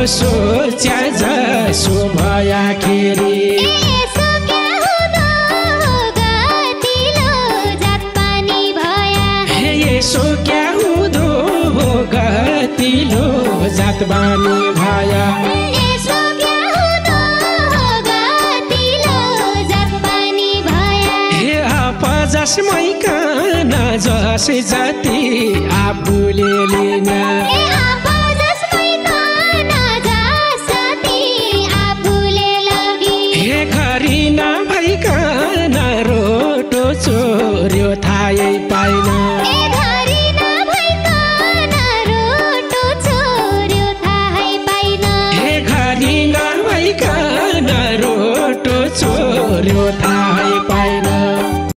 सोच्या जसो भयाखेरि यसो क्या हुँदो गतिलो जात बानी भया हे आपजसमै कान जसै जाति आफूले लिन भइकन रोटो चोर्यो थाहै पाइन हे घरी नभइकन रोटो चोर्यो